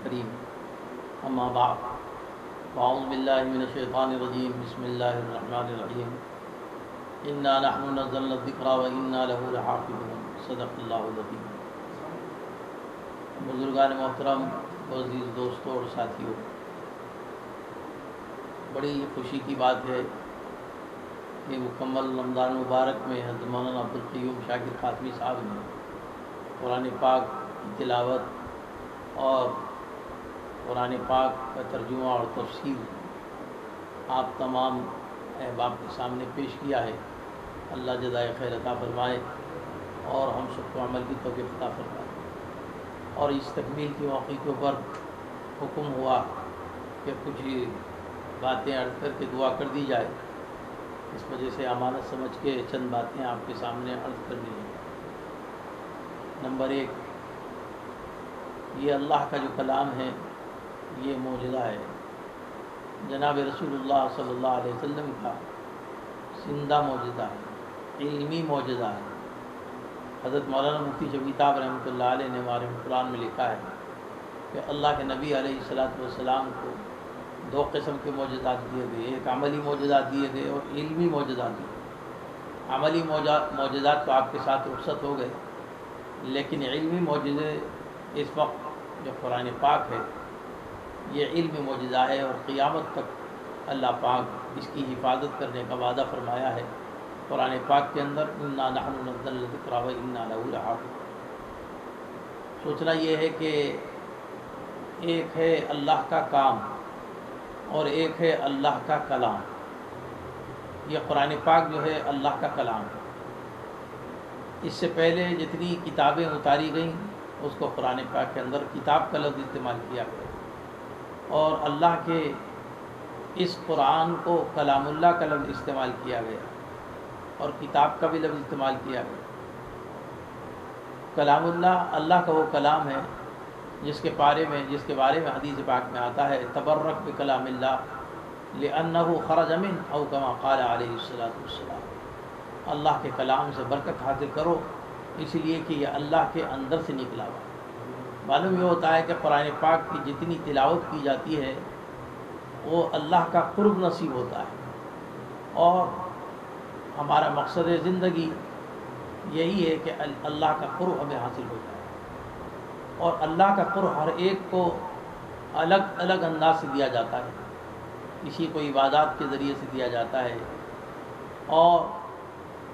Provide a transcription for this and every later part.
الكريم اما بعد اعوذ باللہ من الشیطان الرجیم بسم اللہ الرحمن الرحیم انا نحن نزلنا الذکر وانا له لحافظون صدق اللہ العظیم۔ بزرگان محترم، عزیز دوستوں اور ساتھیوں، بڑی خوشی کی بات ہے کہ مکمل رمضان مبارک میں حضرت مولانا عبدالقیوم شاکر خاتمی صاحب نے قرآن پاک کی تلاوت اور قرآن پاک کا ترجمہ اور تفسیر آپ تمام احباب کے سامنے پیش کیا ہے۔ اللہ جزائے خیر عطا فرمائے اور ہم سب کو عمل کی توفیق عطا فرمائے۔ اور اس تکمیل کے موقع کے اوپر حکم ہوا کہ کچھ باتیں عرض کر کے دعا کر دی جائے، اس وجہ سے امانت سمجھ کے چند باتیں آپ کے سامنے عرض کرنی ہیں۔ نمبر 1، یہ اللہ کا جو کلام ہے یہ معجزہ ہے، جناب رسول اللہ صلی اللہ علیہ وسلم کا زندہ معجزہ ہے، علمی معجزہ ہے۔ حضرت مولانا مفتی شفیع صاحب رحمۃ اللہ علیہ نے ہمارے قرآن میں لکھا ہے کہ اللہ کے نبی علیہ الصلوۃ والسلام کو 2 قسم کے معجزات دیے گئے، ایک عملی معجزات دیے گئے اور علمی معجزات دیے گئے۔ عملی معجزات تو آپ کے ساتھ رخصت ہو گئے، لیکن علمی معجزے اس وقت جو قرآن پاک ہے یہ علم معجزہ ہے، اور قیامت تک اللہ پاک اس کی حفاظت کرنے کا وعدہ فرمایا ہے قرآن پاک کے اندر، انا نحن نزلنا الذکر وانا لہ لحافظون۔ سوچنا یہ ہے کہ ایک ہے اللہ کا کام اور ایک ہے اللہ کا کلام۔ یہ قرآن پاک جو ہے اللہ کا کلام ہے۔ اس سے پہلے جتنی کتابیں اتاری گئیں اس کو قرآن پاک کے اندر کتاب کا لفظ استعمال کیا گیا، اور اللہ کے اس قرآن کو کلام اللہ کا لفظ استعمال کیا گیا اور کتاب کا بھی لفظ استعمال کیا گیا۔ کلام اللہ، اللہ کا وہ کلام ہے جس کے بارے میں حدیث پاک میں آتا ہے تبرک بکلام اللہ لأنہ خرج من او کما قال علیہ الصلوۃ والسلام۔ اللہ کے کلام سے برکت حاصل کرو اس لیے کہ یہ اللہ کے اندر سے نکلا ہوا۔ معلوم یہ ہوتا ہے کہ قرآن پاک کی جتنی تلاوت کی جاتی ہے وہ اللہ کا قرب نصیب ہوتا ہے، اور ہمارا مقصد زندگی یہی ہے کہ اللہ کا قرب ہمیں حاصل ہو جائے، اور اللہ کا قرب ہر ایک کو الگ الگ انداز سے دیا جاتا ہے۔ کسی کو عبادات کے ذریعے سے دیا جاتا ہے، اور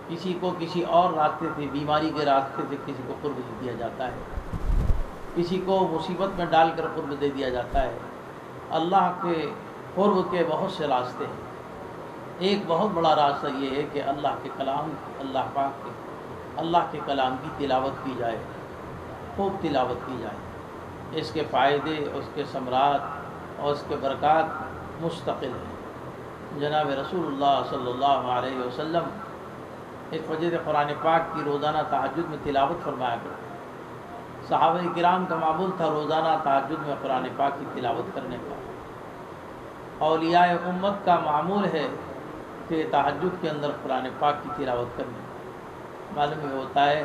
کسی کو کسی اور راستے سے، بیماری کے راستے سے کسی کو قرب دیا جاتا ہے، کسی کو مصیبت میں ڈال کر قرب دے دیا جاتا ہے۔ اللہ کے قرب کے بہت سے راستے ہیں۔ ایک بہت بڑا راستہ یہ ہے کہ اللہ کے کلام، اللہ پاک کے اللہ کے کلام کی تلاوت کی جائے، خوب تلاوت کی جائے۔ اس کے فائدے، اس کے ثمرات اور اس کے برکات مستقل ہیں۔ جناب رسول اللہ صلی اللہ علیہ وسلم اس وجہ سے قرآن پاک کی روزانہ تہجد میں تلاوت فرمایا کرتے ہیں۔ صحابہ کرام کا معمول تھا روزانہ تہجد میں قرآن پاک کی تلاوت کرنے کا۔ اولیاء امت کا معمول ہے کہ تہجد کے اندر قرآن پاک کی تلاوت کرنا۔ معلوم یہ ہوتا ہے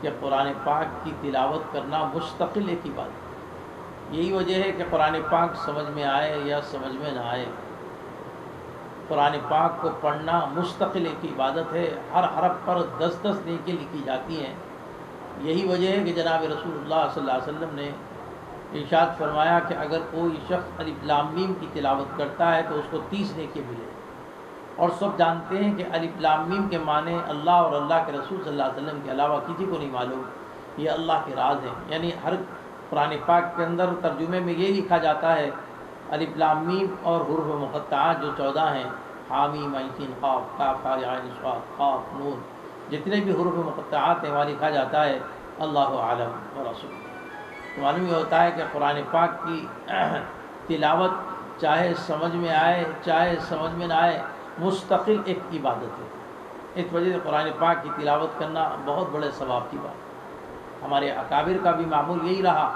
کہ قرآن پاک کی تلاوت کرنا مستقل ایک عبادت ہے۔ یہی وجہ ہے کہ قرآن پاک سمجھ میں آئے یا سمجھ میں نہ آئے، قرآن پاک کو پڑھنا مستقل ایک عبادت ہے۔ ہر حرف پر 10 نیکی لکھی جاتی ہیں۔ یہی وجہ ہے کہ جناب رسول اللہ صلی اللہ علیہ وسلم نے ارشاد فرمایا کہ اگر کوئی شخص الف لام میم کی تلاوت کرتا ہے تو اس کو 30 نیکی ملے۔ اور سب جانتے ہیں کہ الف لام میم کے معنی اللہ اور اللہ کے رسول صلی اللہ علیہ وسلم کے علاوہ کسی کو نہیں معلوم، یہ اللہ کے راز ہیں۔ یعنی ہر قرآن پاک کے اندر ترجمے میں یہ لکھا جاتا ہے الف لام میم اور حروف مقطعات جو 14 ہیں، حامیم عین سین قاف کاف ہا عین صاد قاف نون، جتنے بھی حروف مقطعات ہیں وہاں لکھا جاتا ہے اللہ اعلم ورسول۔ تو معلوم یہ ہوتا ہے کہ قرآن پاک کی تلاوت چاہے سمجھ میں آئے چاہے سمجھ میں نہ آئے مستقل ایک عبادت ہے۔ اس وجہ سے قرآن پاک کی تلاوت کرنا بہت بڑے ثواب کی بات ہے۔ ہمارے اکابر کا بھی معمول یہی رہا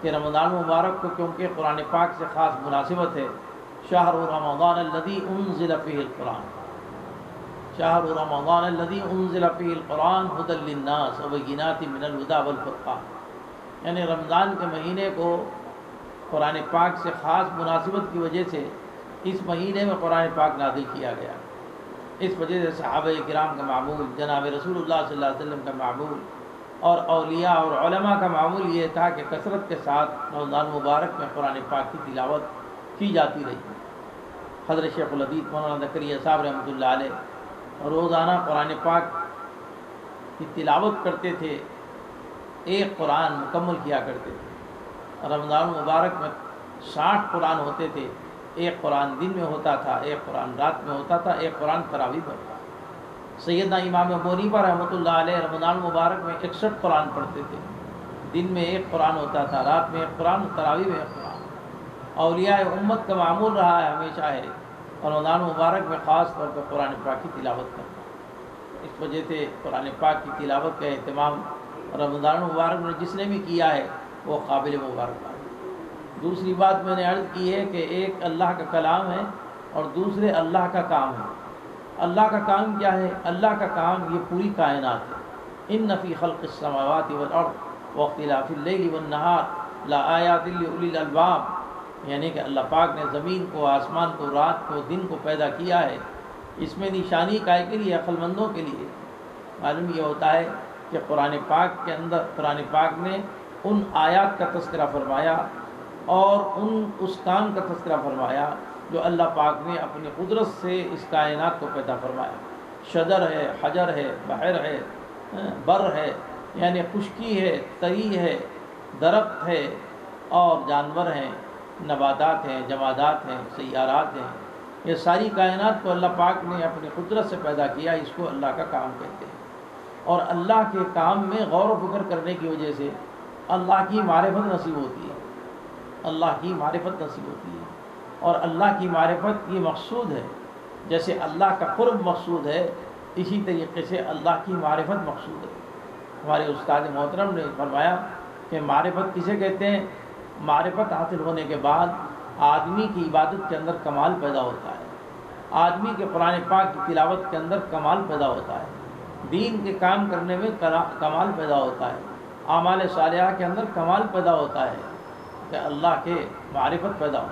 کہ رمضان مبارک کو کیونکہ قرآن پاک سے خاص مناسبت ہے، شہر رمضان الذی انزل فیہ القرآن، شہر رمضان الذی انزل فیہ القرآن ھدی للناس وبینات من الھدی والفرقان، یعنی رمضان کے مہینے کو قرآن پاک سے خاص مناسبت کی وجہ سے اس مہینے میں قرآن پاک نازل کیا گیا۔ اس وجہ سے صحابہ کرام کا معمول، جناب رسول اللہ صلی اللہ علیہ وسلم کا معمول اور اولیاء اور علماء کا معمول یہ تھا کہ کثرت کے ساتھ رمضان مبارک میں قرآن پاک کی تلاوت کی جاتی رہی۔ حضرت شیخ الحدیث مولانا زکریا صاحب رحمۃ اللہ علیہ روزانہ قرآن پاک کی تلاوت کرتے تھے، ایک قرآن مکمل کیا کرتے تھے۔ رمضان مبارک میں 60 قرآن ہوتے تھے، ایک قرآن دن میں ہوتا تھا، ایک قرآن رات میں ہوتا تھا، ایک قرآن تراویح میں ہوتا تھا۔ سیدنا امام ابو حنیفہ رحمۃ اللہ علیہ رمضان مبارک میں 61 قرآن پڑھتے تھے، دن میں ایک قرآن ہوتا تھا، رات میں ایک قرآن، تراویح میں ایک قرآن۔ اولیاء امت کا معمول رہا ہے، ہمیشہ ہے رمضان مبارک میں خاص طور پر قرآن پاک کی تلاوت کرنا۔ اس وجہ سے قرآن پاک کی تلاوت کا اہتمام رمضان مبارک میں جس نے بھی کیا ہے وہ قابل مبارکباد۔ دوسری بات میں نے عرض کی ہے کہ ایک اللہ کا کلام ہے اور دوسرے اللہ کا کام ہے۔ اللہ کا کام کیا ہے؟ اللہ کا کام یہ پوری کائنات ہے۔ ان فی خلق السماوات والارض واختلاف اللیل والنہار لآیات لأولی الالباب، یعنی کہ اللہ پاک نے زمین کو، آسمان کو، رات کو، دن کو پیدا کیا ہے، اس میں نشانی کائے کے لیے، عقل مندوں کے لیے۔ معلوم یہ ہوتا ہے کہ قرآن پاک کے اندر قرآن پاک نے ان آیات کا تذکرہ فرمایا اور اس کام کا تذکرہ فرمایا جو اللہ پاک نے اپنی قدرت سے اس کائنات کو پیدا فرمایا۔ شجر ہے، حجر ہے، بحر ہے، بر ہے، یعنی خشکی ہے، تری ہے، درخت ہے اور جانور ہیں، نباتات ہیں، جمادات ہیں، سیارات ہیں۔ یہ ساری کائنات کو اللہ پاک نے اپنی قدرت سے پیدا کیا، اس کو اللہ کا کام کہتے ہیں۔ اور اللہ کے کام میں غور و فکر کرنے کی وجہ سے اللہ کی معرفت نصیب ہوتی ہے، اللہ کی معرفت نصیب ہوتی ہے۔ اور اللہ کی معرفت یہ مقصود ہے، جیسے اللہ کا قرب مقصود ہے، اسی طریقے سے اللہ کی معرفت مقصود ہے۔ ہمارے استاد محترم نے فرمایا کہ معرفت کسے کہتے ہیں؟ معرفت حاصل ہونے کے بعد آدمی کی عبادت کے اندر کمال پیدا ہوتا ہے، آدمی کے قرآن پاک کی تلاوت کے اندر کمال پیدا ہوتا ہے، دین کے کام کرنے میں کمال پیدا ہوتا ہے، اعمال صالحہ کے اندر کمال پیدا ہوتا ہے کہ اللہ کے معرفت پیدا ہو۔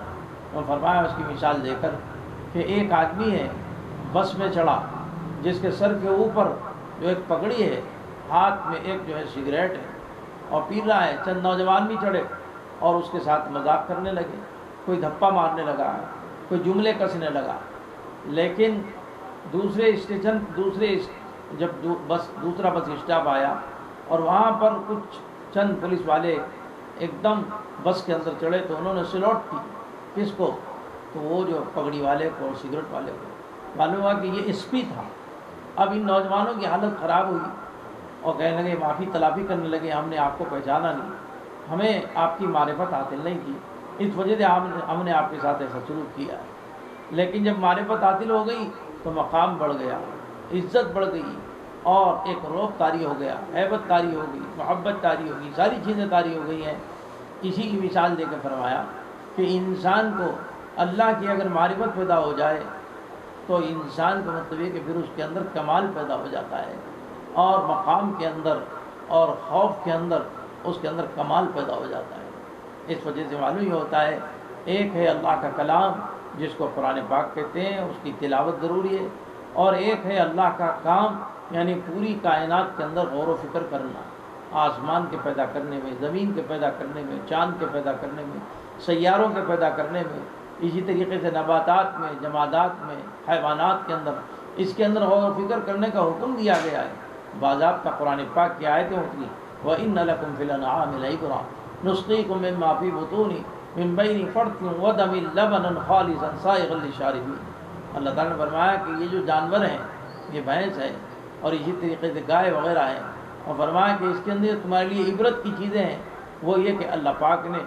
اور فرمایا اس کی مثال دے کر کہ ایک آدمی ہے، بس میں چڑھا، جس کے سر کے اوپر جو ایک پگڑی ہے، ہاتھ میں ایک جو ہے سگریٹ ہے اور پی رہا ہے۔ چند نوجوان بھی چڑھے اور اس کے ساتھ مذاق کرنے لگے، کوئی دھپا مارنے لگا، کوئی جملے کسنے لگا۔ لیکن جب دوسرا بس اسٹاپ آیا اور وہاں پر کچھ چند پولیس والے ایک دم بس کے اندر چڑھے تو انہوں نے سلوٹ کی، کس کو؟ تو وہ جو پگڑی والے کو اور سگریٹ والے کو۔ معلوم ہوا کہ یہ ایس پی تھا۔ اب ان نوجوانوں کی حالت خراب ہوئی اور کہنے لگے، معافی تلافی کرنے لگے، ہم نے آپ کو پہچانا نہیں، ہمیں آپ کی معرفت حاصل نہیں کی، اس وجہ سے ہم نے آپ کے ساتھ ایسا سلوک کیا ہے۔ لیکن جب معرفت حاصل ہو گئی تو مقام بڑھ گیا، عزت بڑھ گئی اور ایک روب طاری ہو گیا، ہیبت طاری ہو گئی، محبت طاری ہو گئی، ساری چیزیں طاری ہو گئی ہیں۔ اسی کی مثال دے کے فرمایا کہ انسان کو اللہ کی اگر معرفت پیدا ہو جائے تو انسان کا مطلب ہے کہ پھر اس کے اندر کمال پیدا ہو جاتا ہے اور مقام کے اندر اور خوف کے اندر اس کے اندر کمال پیدا ہو جاتا ہے۔ اس وجہ سے معلوم یہ ہوتا ہے ایک ہے اللہ کا کلام جس کو قرآن پاک کہتے ہیں، اس کی تلاوت ضروری ہے، اور ایک ہے اللہ کا کام، یعنی پوری کائنات کے اندر غور و فکر کرنا، آسمان کے پیدا کرنے میں، زمین کے پیدا کرنے میں، چاند کے پیدا کرنے میں، سیاروں کے پیدا کرنے میں، اسی طریقے سے نباتات میں، جمادات میں، حیوانات کے اندر، اس کے اندر غور و فکر کرنے کا حکم دیا گیا ہے۔ باضابطہ قرآن پاک کی آیتیں اتری، وَإِنَّ لَكُمْ فِي الْأَنْعَامِ لَعِبْرَةً نُسْقِيكُم مِّمَّا فِي بُطُونِهِ مِن بَيْنِ فَرْثٍ وَدَمٍ لَبَنًا خَالِصًا سَائِغًا لِّلشَّارِبِينَ۔ اللہ تعالیٰ نے فرمایا کہ یہ جو جانور ہیں، یہ بھینس ہے اور اسی طریقے سے گائے وغیرہ ہیں، اور فرمایا کہ اس کے اندر تمہارے لیے عبرت کی چیزیں ہیں، وہ یہ کہ اللہ پاک نے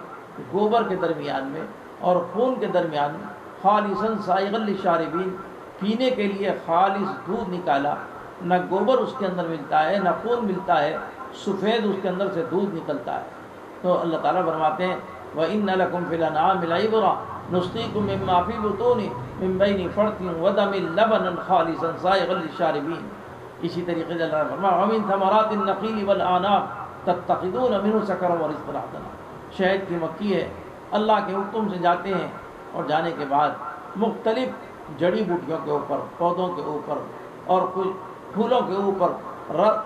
گوبر کے درمیان میں اور خون کے درمیان میں خالصاً سائغا للشاربین، پینے کے لیے خالص دودھ نکالا، نہ گوبر اس کے اندر ملتا ہے نہ خون ملتا ہے، سفید اس کے اندر سے دودھ نکلتا ہے۔ تو اللہ تعالیٰ فرماتے ہیں وَإِنَّ لَكُمْ فِي الْأَنْعَامِ لَعِبْرَةً نُسْقِيكُم مِّمَّا فِي بُطُونِهِ مِن بَيْنِ فَرْثٍ وَدَمٍ لَبَنًا خَالِصًا سَائِغًا لِّلشَّارِبِينَ۔ اسی طریقے سے اللہ نے فرمایا وَمِن ثَمَرَاتِ النَّخِيلِ وَالْأَعْنَابِ تَتَّخِذُونَ مِنْهُ سَكَرًا وَرِزْقًا حَسَنًا۔ شہد کی مکھی ہے اللہ کے حکم سے جاتے ہیں، اور جانے کے بعد مختلف جڑی بوٹیوں کے اوپر، پودوں کے اوپر اور کچھ پھولوں کے اوپر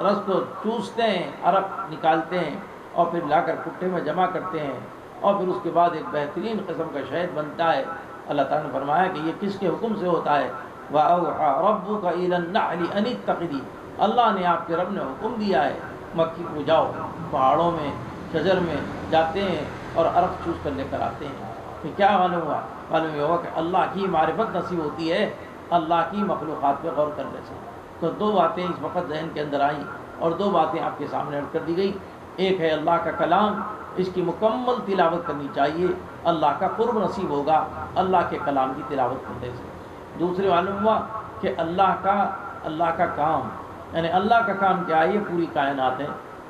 رس کو چوستے ہیں، عرق نکالتے ہیں، اور پھر لا کر کٹے میں جمع کرتے ہیں، اور پھر اس کے بعد ایک بہترین قسم کا شہد بنتا ہے۔ اللہ تعالیٰ نے فرمایا کہ یہ کس کے حکم سے ہوتا ہے؟ وَأَوْحَى رَبُّكَ إِلَى النَّحْلِ أَنِ اتَّخِذِي، اللہ نے آپ کے رب نے حکم دیا ہے مکھی کو جاؤ پہاڑوں میں شجر میں جاتے ہیں اور عرق چوس کر لے کر آتے ہیں۔ پھر کیا معلوم ہوا؟ معلوم یہ ہوا کہ اللہ کی معرفت نصیب ہوتی ہے اللہ کی مخلوقات پہ غور کرنے سے۔ تو دو باتیں اس وقت ذہن کے اندر آئیں اور دو باتیں آپ کے سامنے رکھ کر دی گئی۔ ایک ہے اللہ کا کلام، اس کی مکمل تلاوت کرنی چاہیے، اللہ کا قرب نصیب ہوگا اللہ کے کلام کی تلاوت کرنے سے۔ دوسرے معلوم ہوا کہ اللہ کا کام، یعنی اللہ کا کام کیا ہے؟ یہ پوری کائنات ہے،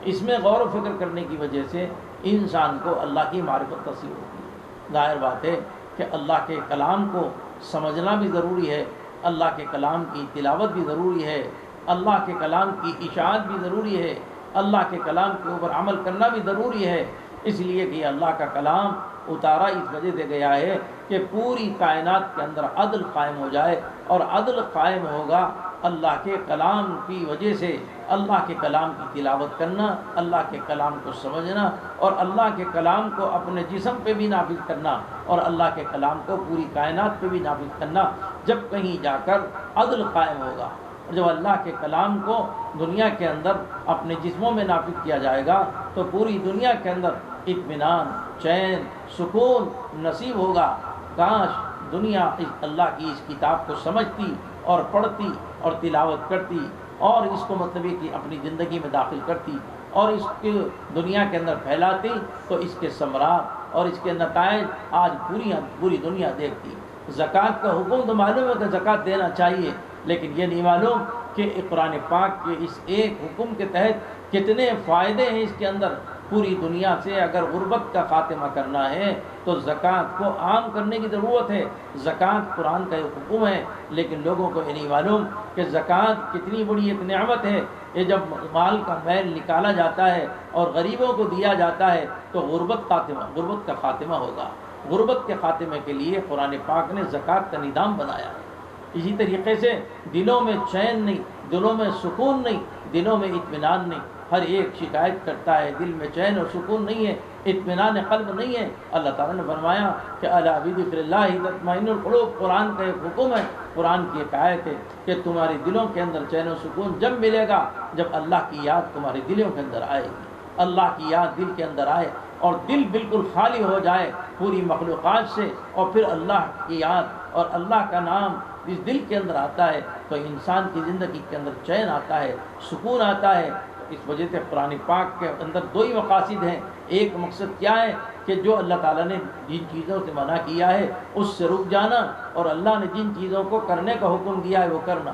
اس میں غور و فکر کرنے کی وجہ سے انسان کو اللہ کی معرفت نصیب ہوتی ہے۔ ظاہر بات ہے کہ اللہ کے کلام کو سمجھنا بھی ضروری ہے، اللہ کے کلام کی تلاوت بھی ضروری ہے، اللہ کے کلام کی اشاعت بھی ضروری ہے، اللہ کے کلام کے اوپر عمل کرنا بھی ضروری ہے، اس لیے کہ اللہ کا کلام اتارا اس وجہ سے گیا ہے کہ پوری کائنات کے اندر عدل قائم ہو جائے، اور عدل قائم ہوگا اللہ کے کلام کی وجہ سے۔ اللہ کے کلام کی تلاوت کرنا، اللہ کے کلام کو سمجھنا، اور اللہ کے کلام کو اپنے جسم پہ بھی نافذ کرنا، اور اللہ کے کلام کو پوری کائنات پہ بھی نافذ کرنا، جب کہیں جا کر عدل قائم ہوگا۔ اور جب اللہ کے کلام کو دنیا کے اندر اپنے جسموں میں نافذ کیا جائے گا تو پوری دنیا کے اندر اطمینان، چین، سکون نصیب ہوگا۔ کاش دنیا اللہ کی اس کتاب کو سمجھتی اور پڑھتی اور تلاوت کرتی، اور اس کو مطلب یہ کہ اپنی زندگی میں داخل کرتی اور اس کے دنیا کے اندر پھیلاتی، تو اس کے ثمرات اور اس کے نتائج آج پوری دنیا دیکھتی۔ زکوٰۃ کا حکم تو معلوم ہے کہ زکوٰۃ دینا چاہیے، لیکن یہ نہیں معلوم کہ قرآن پاک کے اس ایک حکم کے تحت کتنے فائدے ہیں اس کے اندر۔ پوری دنیا سے اگر غربت کا خاتمہ کرنا ہے تو زکوٰۃ کو عام کرنے کی ضرورت ہے۔ زکوٰۃ قرآن کا ایک حکم ہے، لیکن لوگوں کو یہ نہیں معلوم کہ زکوٰۃ کتنی بڑی ایک نعمت ہے۔ یہ جب مال کا میل نکالا جاتا ہے اور غریبوں کو دیا جاتا ہے تو غربت کا خاتمہ ہوگا۔ غربت کے خاتمے کے لیے قرآن پاک نے زکوٰۃ کا نظام بنایا ہے۔ اسی طریقے سے دلوں میں چین نہیں، دلوں میں سکون نہیں، دلوں میں اطمینان نہیں۔ ہر ایک شکایت کرتا ہے، دل میں چین اور سکون نہیں ہے، اطمینان قلب نہیں ہے۔ اللہ تعالیٰ نے فرمایا کہ الا بذکر اللہ تطمئن القلوب، قرآن کا ایک حکم ہے، قرآن کی ایک آیت ہے کہ تمہارے دلوں کے اندر چین و سکون جب ملے گا جب اللہ کی یاد تمہارے دلوں کے اندر آئے گی۔ اللہ کی یاد دل کے اندر آئے اور دل بالکل خالی ہو جائے پوری مخلوقات سے، اور پھر اللہ کی یاد اور اللہ کا نام اس دل کے اندر آتا ہے تو انسان کی زندگی کے اندر چین آتا ہے، سکون آتا ہے۔ اس وجہ سے قرآن پاک کے اندر دو ہی مقاصد ہیں۔ ایک مقصد کیا ہے کہ جو اللہ تعالیٰ نے جن چیزوں سے منع کیا ہے اس سے رک جانا، اور اللہ نے جن چیزوں کو کرنے کا حکم دیا ہے وہ کرنا۔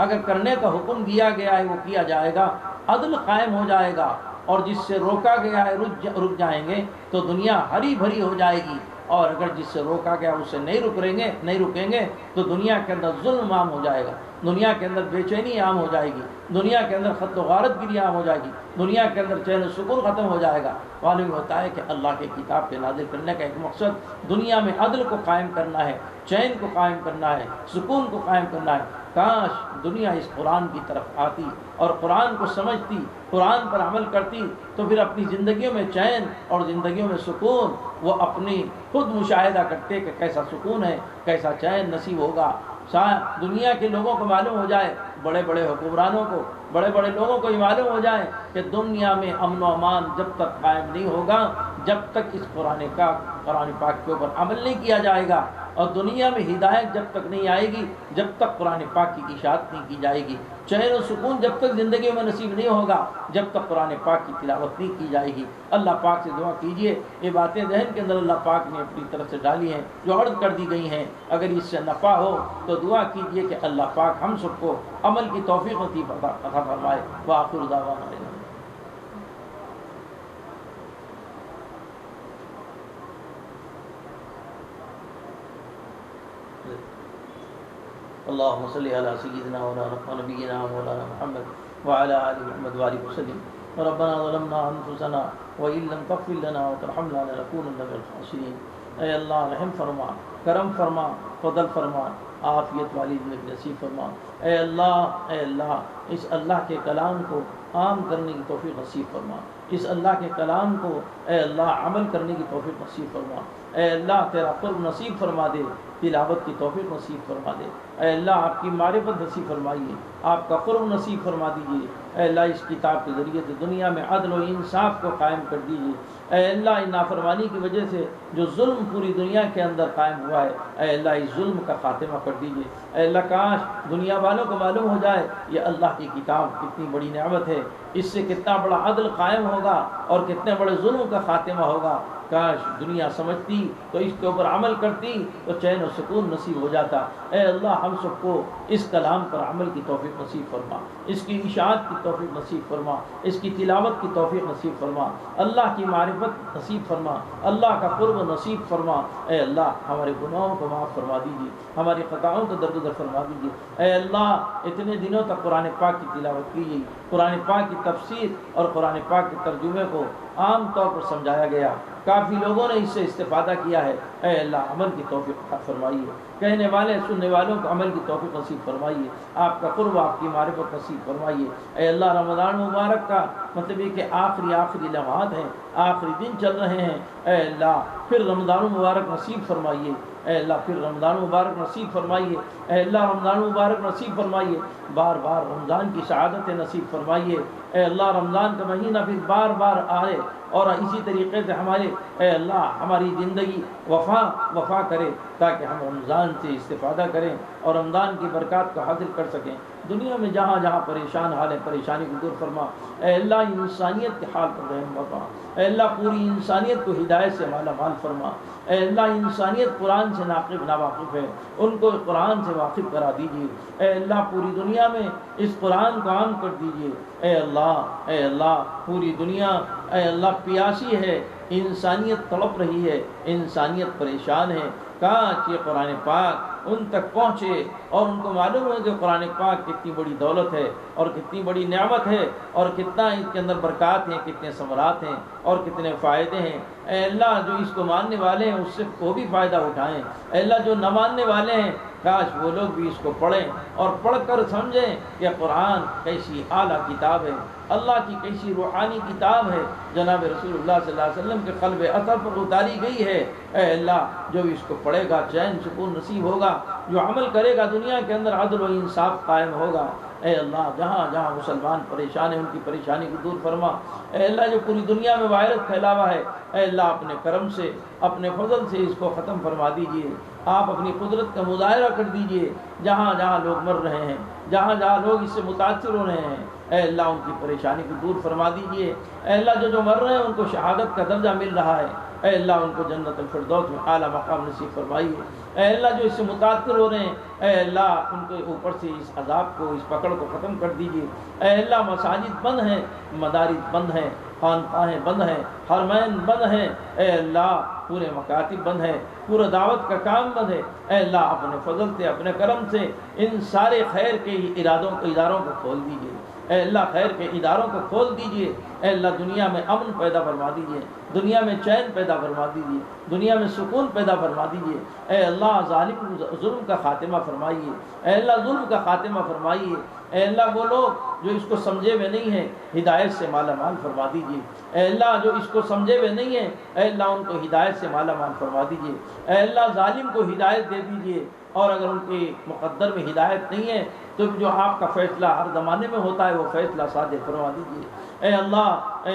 اگر کرنے کا حکم دیا گیا ہے وہ کیا جائے گا، عدل قائم ہو جائے گا، اور جس سے روکا گیا ہے رک جائیں گے تو دنیا ہری بھری ہو جائے گی، اور اگر جس سے روکا گیا اس سے نہیں رکیں گے تو دنیا کے اندر ظلم عام ہو جائے گا، دنیا کے اندر بے چینی عام ہو جائے گی، دنیا کے اندر خط و غارت گیری عام ہو جائے گی، دنیا کے اندر چین و سکون ختم ہو جائے گا۔ معلوم ہوتا ہے کہ اللہ کے کتاب کے نازل کرنے کا ایک مقصد دنیا میں عدل کو قائم کرنا ہے، چین کو قائم کرنا ہے، سکون کو قائم کرنا ہے۔ کاش دنیا اس قرآن کی طرف آتی اور قرآن کو سمجھتی، قرآن پر عمل کرتی، تو پھر اپنی زندگیوں میں چین اور زندگیوں میں سکون وہ اپنی خود مشاہدہ کرتے کہ کیسا سکون ہے، کیسا چین نصیب ہوگا۔ شاید دنیا کے لوگوں کو معلوم ہو جائے، بڑے بڑے حکمرانوں کو، بڑے بڑے لوگوں کو یہ معلوم ہو جائے کہ دنیا میں امن و امان جب تک قائم نہیں ہوگا جب تک اس قرآن پاک کے اوپر عمل نہیں کیا جائے گا، اور دنیا میں ہدایت جب تک نہیں آئے گی جب تک قرآن پاک کی اشاعت نہیں کی جائے گی، چین و سکون جب تک زندگی میں نصیب نہیں ہوگا جب تک قرآن پاک کی تلاوت نہیں کی جائے گی۔ اللہ پاک سے دعا کیجئے، یہ باتیں ذہن کے اندر اللہ پاک نے اپنی طرف سے ڈالی ہیں جو عرض کر دی گئی ہیں، اگر اس سے نفع ہو تو دعا کیجئے کہ اللہ پاک ہم سب کو عمل کی توفیق نصیب عطا فرمائے۔ وآخر دعوانا اللهم صل على سيدنا ونبينا مولانا محمد وعلى آل محمد وآله وسلم۔ ربنا ظلمنا أنفسنا وإن لم تغفر لنا وترحمنا لنكونن من الخاسرين۔ اے اللہ رحم فرما، کرم فرما، فضل فرما، عافیت والی زندگی نصیب فرما۔ اے اللہ اس اللہ کے کلام کو عام کرنے کی توفیق نصیب فرما، اس اللہ کے کلام کو اے اللہ عمل کرنے کی توفیق نصیب فرما۔ اے اللہ تیرا قرب نصیب فرما دے، تلاوت کی توفیق نصیب فرما دے۔ اے اللہ آپ کی معرفت نصیب فرمائیے، آپ کا قرب نصیب فرما دیجیے۔ اے اللہ اس کتاب کے ذریعے سے دنیا میں عدل و انصاف کو قائم کر دیجیے۔ اے اللہ ان نافرمانی کی وجہ سے جو ظلم پوری دنیا کے اندر قائم ہوا ہے، اے اللہ اس ظلم کا خاتمہ کر دیجیے۔ اے اللہ کاش دنیا والوں کو معلوم ہو جائے یہ اللہ کی کتاب کتنی بڑی نعمت ہے، اس سے کتنا بڑا عدل قائم ہوگا اور کتنے بڑے ظلم کا خاتمہ ہوگا۔ کاش دنیا سمجھتی تو اس کے اوپر عمل کرتی تو چین و سکون نصیب ہو جاتا۔ اے اللہ ہم سب کو اس کلام پر عمل کی توفیق نصیب فرما، اس کی اشاعت کی توفیق نصیب فرما، اس کی تلاوت کی توفیق نصیب فرما، اللہ کی معرفت نصیب فرما، اللہ کا قرب نصیب فرما۔ اے اللہ ہمارے گناہوں کو معاف فرما دیجیے، ہماری خطاؤں کو درگزر فرما دیجیے۔ اے اللہ اتنے دنوں تک قرآن پاک کی تلاوت کی گئی، قرآن پاک کی تفسیر اور قرآن پاک کے ترجمے کو عام طور پر سمجھایا گیا، کافی لوگوں نے اس سے استفادہ کیا ہے۔ اے اللہ عمل کی توفیق فرمائیے، کہنے والے سننے والوں کو عمل کی توفیق نصیب فرمائیے، آپ کا قرب آپ کی معرفت نصیب فرمائیے۔ اے اللہ رمضان مبارک کا مطلب یہ کہ آخری لمحات ہیں، آخری دن چل رہے ہیں۔ اے اللہ پھر رمضان مبارک نصیب فرمائیے، اے اللہ پھر رمضان مبارک نصیب فرمائیے، اے اللہ رمضان مبارک نصیب فرمائیے، بار بار رمضان کی سعادتیں نصیب فرمائیے۔ اے اللہ رمضان کا مہینہ پھر بار بار آئے اور اسی طریقے سے اے اللہ ہماری زندگی وفا کرے تاکہ ہم رمضان سے استفادہ کریں اور رمضان کی برکات کو حاصل کر سکیں۔ دنیا میں جہاں جہاں پریشان حال ہے پریشانی کو دور فرما۔ اے اللہ انسانیت کے حال پر رحم فرما۔ اے اللہ پوری انسانیت کو ہدایت سے مالا مال فرما۔ اے اللہ انسانیت قرآن سے ناواقف ہے، ان کو قرآن سے واقف کرا دیجیے۔ اے اللہ پوری دنیا میں اس قرآن کو عام کر دیجیے۔ اے اللہ پوری دنیا اے اللہ پیاسی ہے، انسانیت تڑپ رہی ہے، انسانیت پریشان ہے۔ کاش یہ قرآن پاک ان تک پہنچے اور ان کو معلوم ہے کہ قرآن پاک کتنی بڑی دولت ہے اور کتنی بڑی نعمت ہے اور کتنا اس کے اندر برکات ہیں، کتنے ثمرات ہیں اور کتنے فائدے ہیں۔ اے اللہ جو اس کو ماننے والے ہیں اس سے وہ بھی فائدہ اٹھائیں۔ اے اللہ جو نہ ماننے والے ہیں کاش وہ لوگ بھی اس کو پڑھیں اور پڑھ کر سمجھیں کہ قرآن کیسی اعلیٰ کتاب ہے، اللہ کی کیسی روحانی کتاب ہے، جناب رسول اللہ صلی اللہ علیہ وسلم کے قلب اثر پر اتاری گئی ہے۔ اے اللہ جو اس کو پڑھے گا چین سکون نصیب ہوگا، جو عمل کرے گا دنیا کے اندر عدل و انصاف قائم ہوگا۔ اے اللہ جہاں جہاں مسلمان پریشان ہیں ان کی پریشانی کو دور فرما۔ اے اللہ جو پوری دنیا میں وائرس پھیلا ہوا ہے، اے اللہ اپنے کرم سے اپنے فضل سے اس کو ختم فرما دیجئے۔ آپ اپنی قدرت کا مظاہرہ کر دیجئے، جہاں جہاں لوگ مر رہے ہیں، جہاں جہاں لوگ اس سے متاثر ہو رہے ہیں، اے اللہ ان کی پریشانی کو دور فرما دیجئے۔ اے اللہ جو مر رہے ہیں ان کو شہادت کا درجہ مل رہا ہے، اے اللہ ان کو جنت الفردوس میں اعلیٰ مقام نصیب فرمائیے۔ اے اللہ جو اس سے متاثر ہو رہے ہیں، اے اللہ ان کو اوپر سے اس عذاب کو اس پکڑ کو ختم کر دیجئے۔ اے اللہ مساجد بند ہیں، مدارس بند ہیں، خانقاہیں بند ہیں، حرمین بند ہیں، اے اللہ پورے مکاتب بند ہیں، پورا دعوت کا کام بند ہے۔ اے اللہ اپنے فضل سے اپنے کرم سے ان سارے خیر کے اداروں کو کھول دیجئے۔ اے اللہ خیر کے اداروں کو کھول دیجئے۔ اے اللہ دنیا میں امن پیدا فرما دیجئے، دنیا میں چین پیدا فرما دیجئے، دنیا میں سکون پیدا فرما دیجئے۔ اے اللہ ظلم کا خاتمہ فرمائیے، اے اللہ ظلم کا خاتمہ فرمائیے۔ اے اللہ وہ لوگ جو اس کو سمجھے ہوئے نہیں ہیں ہدایت سے مالا مال فرما دیجئے۔ اے اللہ جو اس کو سمجھے ہوئے نہیں ہیں، اے اللہ ان کو ہدایت سے مالا مال فرما دیجئے۔ اے اللہ ظالم کو ہدایت دے دیجئے، اور اگر ان کے مقدر میں ہدایت نہیں ہے تو جو آپ کا فیصلہ ہر زمانے میں ہوتا ہے وہ فیصلہ صادر فرما دیجیے۔ اے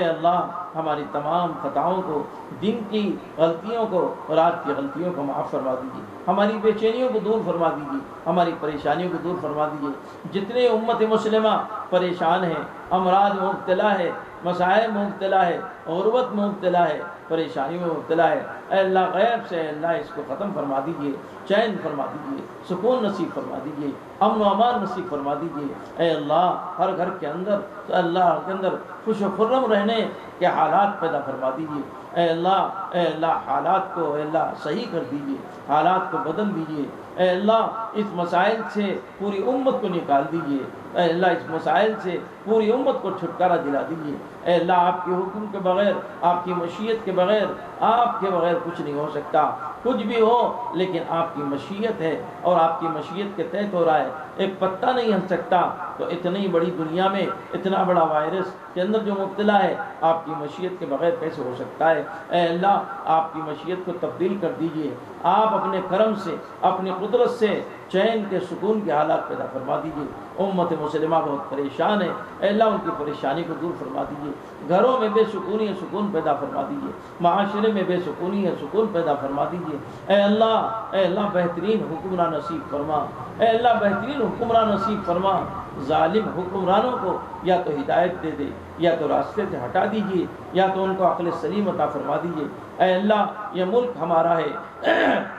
اللہ ہماری تمام خطاؤں کو، دن کی غلطیوں کو، رات کی غلطیوں کو معاف فرما دیجیے، ہماری بے چینیوں کو دور فرما دیجیے، ہماری پریشانیوں کو دور فرما دیجیے۔ جتنے امت مسلمہ پریشان ہیں، امراض میں مبتلا ہے، مسائل میں مبتلا ہے، غربت میں مبتلا ہے، پریشانیوں میں مبتلا ہے، اے اللہ غیب سے اے اللہ اس کو ختم فرما دیجیے، چین فرما دیجیے، سکون نصیب فرما دیجیے، امن و امان نصیب فرما دیجیے۔ اے اللہ ہر گھر کے اندر خوش و خرم رہنے کے حالات پیدا فرما دیجیے۔ اے اللہ حالات کو اے اللہ صحیح کر دیجیے، حالات کو بدل دیجیے۔ اے اللہ اس مسائل سے پوری امت کو نکال دیجیے، اے اللہ اس مسائل سے پوری امت کو چھٹکارا دلا دیجیے، اے اللہ آپ کے حکم کے بغیر، آپ کی مشیت کے بغیر، آپ کے بغیر کچھ نہیں ہو سکتا، کچھ بھی ہو لیکن آپ کی مشیت ہے اور آپ کی مشیت کے تحت ہو رہا ہے، ایک پتہ نہیں ہل سکتا، تو اتنی بڑی دنیا میں اتنا بڑا وائرس کے اندر جو مبتلا ہے آپ کی مشیت کے بغیر کیسے ہو سکتا ہے؟ اے اللہ آپ کی مشیت کو تبدیل کر دیجئے، آپ اپنے کرم سے اپنی قدرت سے چین کے سکون کے حالات پیدا فرما دیجئے۔ امت مسلمہ بہت پریشان ہے، اے اللہ ان کی پریشانی کو دور فرما دیجئے، گھروں میں بے سکونی ہے سکون پیدا فرما دیجئے، معاشرے میں بے سکونی ہے سکون پیدا فرما دیجئے، اے اللہ بہترین حکمراں نصیب فرما، اے اللہ بہترین حکمراں نصیب فرما، ظالم حکمرانوں کو یا تو ہدایت دے دے، یا تو راستے سے ہٹا دیجئے، یا تو ان کو عقل سلیم عطا فرما دیجئے۔ اے اللہ یہ ملک ہمارا ہے،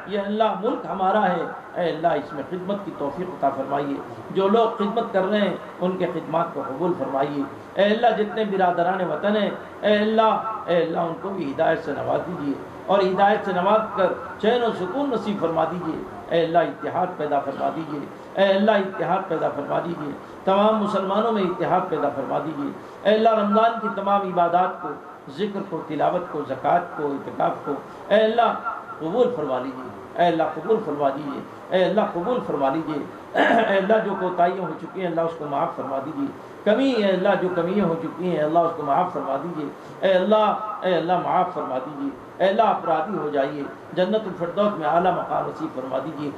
یہ اللہ ملک ہمارا ہے، اے اللہ اس میں خدمت کی توفیق عطا فرمائیے، جو لوگ خدمت کر رہے ہیں ان کے خدمات کو قبول فرمائیے، اے اللہ جتنے برادران وطن ہیں اے اللہ ان کو بھی ہدایت سے نواز دیجئے، اور ہدایت سے نواز کر چین و سکون نصیب فرما دیجئے، اے اللہ اتحاد پیدا فرما دیجئے، اے اللہ اتحاد پیدا فرما دیجئے، تمام مسلمانوں میں اتحاد پیدا فرما دیجئے، اے اللہ رمضان کی تمام عبادات کو، ذکر کو، تلاوت کو، زکوٰۃ کو، اعتکاف کو اے اللہ قبول فرما لیجئے، اے اللہ قبول فرما دیجئے، اے اللہ قبول فرما لیجئے، اے اللہ جو کوتاہیاں ہو چکی ہیں اللہ اس کو معاف فرما دیجئے، کمی ہے اللہ جو کمیاں ہو چکی ہیں اللہ اس کو معاف فرما دیجئے، اے اللہ معاف فرما دیجئے، اے اللہ اپرادھی ہو جائیے، جنت الفردوس میں اعلیٰ مقام نصیب فرما دیجئے،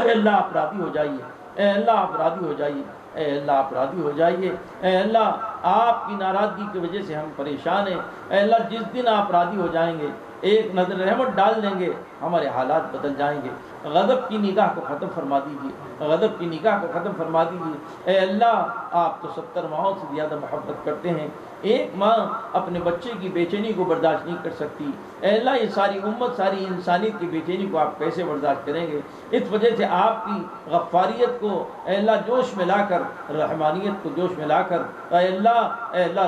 اے اللہ اپرادھی ہو جائیے، اے اللہ اپرادھی ہو جائیے، اے اللہ اپرادھی ہو جائیے، اے اللہ آپ کی ناراضگی کی وجہ سے ہم پریشان ہیں، اے اللہ جس دن آپ راضی ہو جائیں گے ایک نظر رحمت ڈال دیں گے ہمارے حالات بدل جائیں گے، غضب کی نگاہ کو ختم فرما دیجیے، غضب کی نگاہ کو ختم فرما دیجیے، اے اللہ آپ تو 70 ماؤں سے زیادہ محبت کرتے ہیں، ایک ماں اپنے بچے کی بے چینی کو برداشت نہیں کر سکتی، اے اللہ یہ ساری امت ساری انسانیت کی بے چینی کو آپ کیسے برداشت کریں گے؟ اس وجہ سے آپ کی غفاریت کو اے اللہ جوش میں لا کر، رحمانیت کو جوش میں لا کر، اے اللہ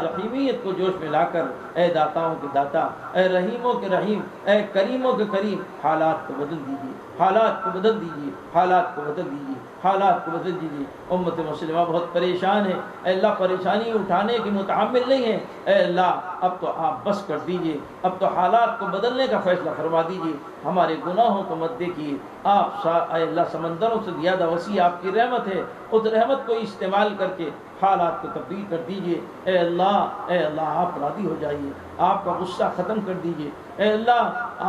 رحیمیت کو جوش میں لا کر، اے داتاؤں کے داتا، اے رحیموں کے رحیم، اے کریموں کے کریم، حالات کو بدل دیجیے، حالات کو بدل دیجیے، حالات کو بدل دیجیے، حالات کو بدل دیجیے۔ امت مسلمہ بہت پریشان ہے، اے اللہ پریشانی اٹھانے کے متحمل نہیں ہے، اے اللہ اب تو آپ بس کر دیجیے، اب تو حالات کو بدلنے کا فیصلہ فرما دیجیے، ہمارے گناہوں کو مت دیکھیے، آپ اے اللہ سمندروں سے زیادہ وسیع آپ کی رحمت ہے، اس رحمت کو استعمال کر کے حالات کو تبدیل کر دیجیے، اے اللہ آپ راضی ہو جائیے، آپ کا غصہ ختم کر دیجیے، اے اللہ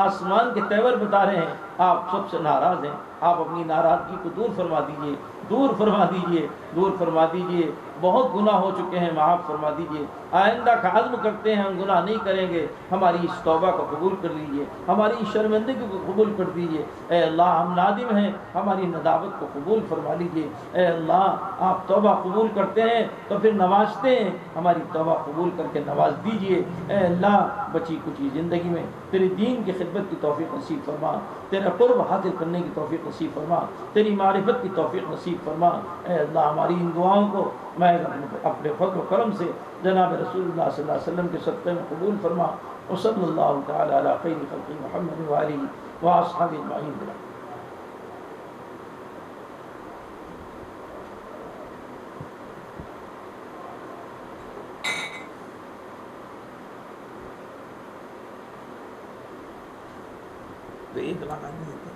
آسمان کے تیور بتا رہے ہیں آپ سب سے ناراض ہیں، آپ اپنی ناراضگی کو دور فرما دیجیے، دور فرما دیجیے، دور فرما دیجیے، بہت گناہ ہو چکے ہیں معاف فرما دیجیے، آئندہ کا عزم کرتے ہیں ہم گناہ نہیں کریں گے، ہماری اس توبہ کو قبول کر لیجیے، ہماری اس شرمندگی کو قبول کر دیجیے، اے اللہ ہم نادم ہیں ہماری ندامت کو قبول فرما لیجیے، اے اللہ آپ توبہ قبول کرتے ہیں تو پھر نوازتے ہیں، ہماری توبہ قبول کر کے نواز دیجیے، اے اللہ بچی کچی زندگی میں تیری دین کی خدمت کی توفیق نصیب فرما، تیرا قرب حاصل کرنے کی توفیق نصیب فرما، تیری معرفت کی توفیق نصیب فرما، اے اللہ ہماری ان دعاؤں کو میں اپنے فضل و کرم سے جناب رسول اللہ صلی اللہ علیہ وسلم کے صدقے میں قبول فرما، وصلی اللہ تعالی علی خیر خلق محمد وآلہ واصحابہ اجمعین۔ تو ایک لاکھ آدمی ہوتے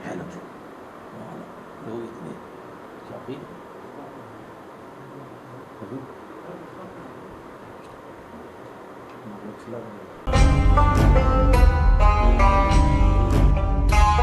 ہیں لوگ اتنے شوقین ہیں۔